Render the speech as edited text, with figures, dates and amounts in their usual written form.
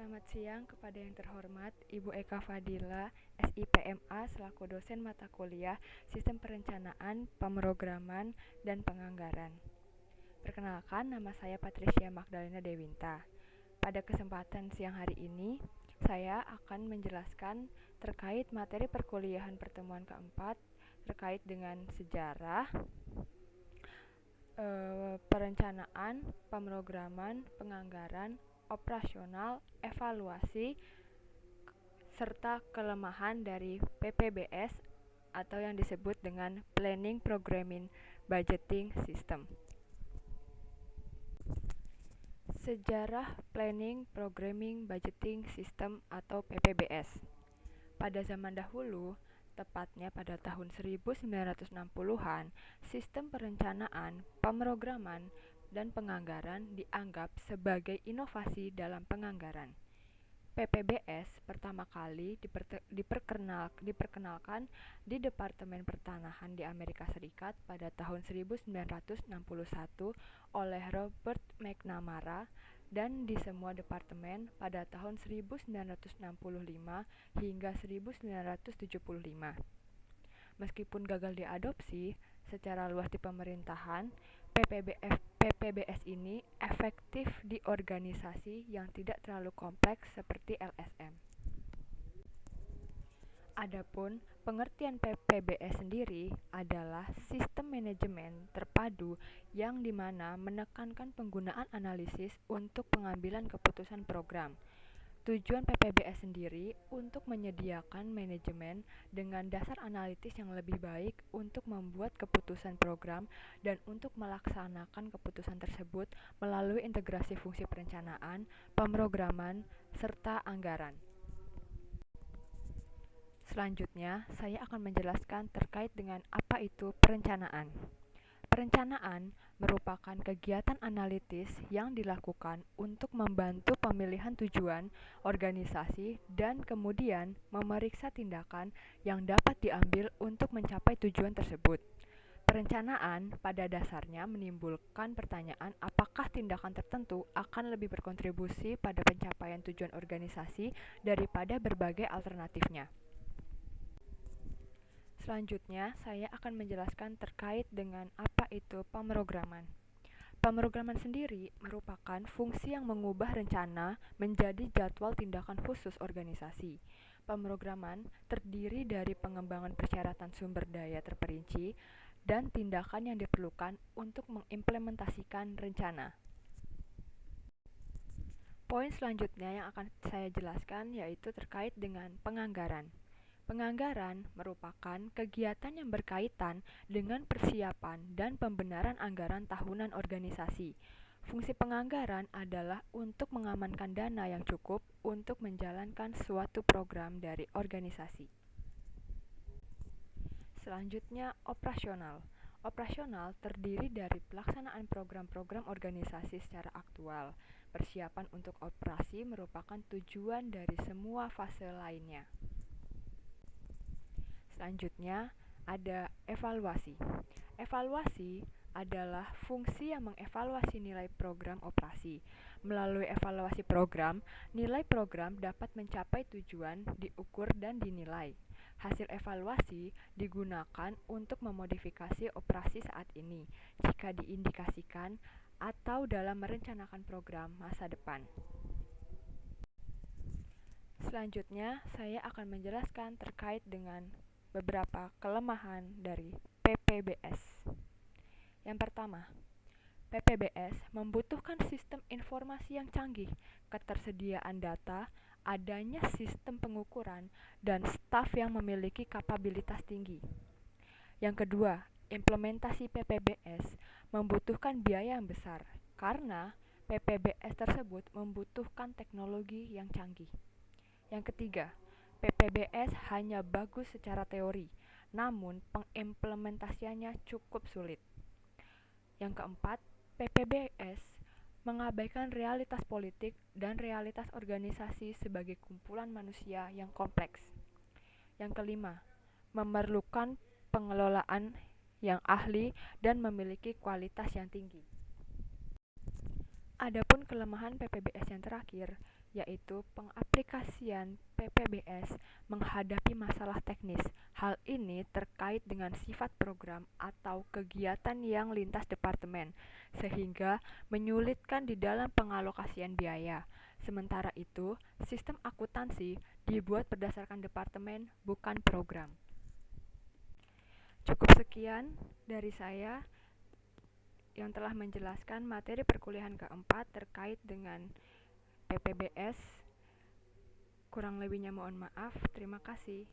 Selamat siang kepada yang terhormat Ibu Eka Fadila, SIPMA selaku dosen mata kuliah Sistem Perencanaan, Pemrograman, dan Penganggaran. Perkenalkan, nama saya Patricia Magdalena Dewinta. Pada kesempatan siang hari ini, saya akan menjelaskan terkait materi perkuliahan pertemuan keempat terkait dengan sejarah, perencanaan, pemrograman, penganggaran, operasional, evaluasi, serta kelemahan dari PPBS atau yang disebut dengan Planning Programming Budgeting System. Sejarah Planning Programming Budgeting System atau PPBS. Pada zaman dahulu, tepatnya pada tahun 1960-an, sistem perencanaan, pemrograman, dan penganggaran dianggap sebagai inovasi dalam penganggaran. PPBS pertama kali diperkenalkan di Departemen Pertanahan di Amerika Serikat pada tahun 1961 oleh Robert McNamara dan di semua departemen pada tahun 1965 hingga 1975. Meskipun gagal diadopsi secara luas di pemerintahan, PPBS ini efektif di organisasi yang tidak terlalu kompleks seperti LSM. Adapun pengertian PPBS sendiri adalah sistem manajemen terpadu yang dimana menekankan penggunaan analisis untuk pengambilan keputusan program. Tujuan PPBS sendiri untuk menyediakan manajemen dengan dasar analitis yang lebih baik untuk membuat keputusan program dan untuk melaksanakan keputusan tersebut melalui integrasi fungsi perencanaan, pemrograman, serta anggaran. Selanjutnya, saya akan menjelaskan terkait dengan apa itu perencanaan. Perencanaan merupakan kegiatan analitis yang dilakukan untuk membantu pemilihan tujuan organisasi dan kemudian memeriksa tindakan yang dapat diambil untuk mencapai tujuan tersebut. Perencanaan pada dasarnya menimbulkan pertanyaan apakah tindakan tertentu akan lebih berkontribusi pada pencapaian tujuan organisasi daripada berbagai alternatifnya. Selanjutnya, saya akan menjelaskan terkait dengan apa itu pemrograman. Pemrograman sendiri merupakan fungsi yang mengubah rencana menjadi jadwal tindakan khusus organisasi. Pemrograman terdiri dari pengembangan persyaratan sumber daya terperinci dan tindakan yang diperlukan untuk mengimplementasikan rencana. Poin selanjutnya yang akan saya jelaskan yaitu terkait dengan penganggaran. Penganggaran merupakan kegiatan yang berkaitan dengan persiapan dan pembenaran anggaran tahunan organisasi. Fungsi penganggaran adalah untuk mengamankan dana yang cukup untuk menjalankan suatu program dari organisasi. Selanjutnya, operasional. Operasional terdiri dari pelaksanaan program-program organisasi secara aktual. Persiapan untuk operasi merupakan tujuan dari semua fase lainnya. Selanjutnya, ada evaluasi. Evaluasi adalah fungsi yang mengevaluasi nilai program operasi. Melalui evaluasi program, nilai program dapat mencapai tujuan, diukur dan dinilai. Hasil evaluasi digunakan untuk memodifikasi operasi saat ini, jika diindikasikan atau dalam merencanakan program masa depan. Selanjutnya, saya akan menjelaskan terkait dengan beberapa kelemahan dari PPBS. Yang pertama, PPBS membutuhkan sistem informasi yang canggih, ketersediaan data, adanya sistem pengukuran, dan staf yang memiliki kapabilitas tinggi. Yang kedua, implementasi PPBS membutuhkan biaya yang besar, karena PPBS tersebut membutuhkan teknologi yang canggih. Yang ketiga, PPBS hanya bagus secara teori, namun pengimplementasiannya cukup sulit. Yang keempat, PPBS mengabaikan realitas politik dan realitas organisasi sebagai kumpulan manusia yang kompleks. Yang kelima, memerlukan pengelolaan yang ahli dan memiliki kualitas yang tinggi. Adapun kelemahan PPBS yang terakhir, yaitu pengaplikasian PPBS menghadapi masalah teknis. Hal ini terkait dengan sifat program atau kegiatan yang lintas departemen, sehingga menyulitkan di dalam pengalokasian biaya. Sementara itu, sistem akuntansi dibuat berdasarkan departemen, bukan program. Cukup sekian dari saya yang telah menjelaskan materi perkuliahan keempat terkait dengan PPBS. Kurang lebihnya mohon maaf. Terima kasih.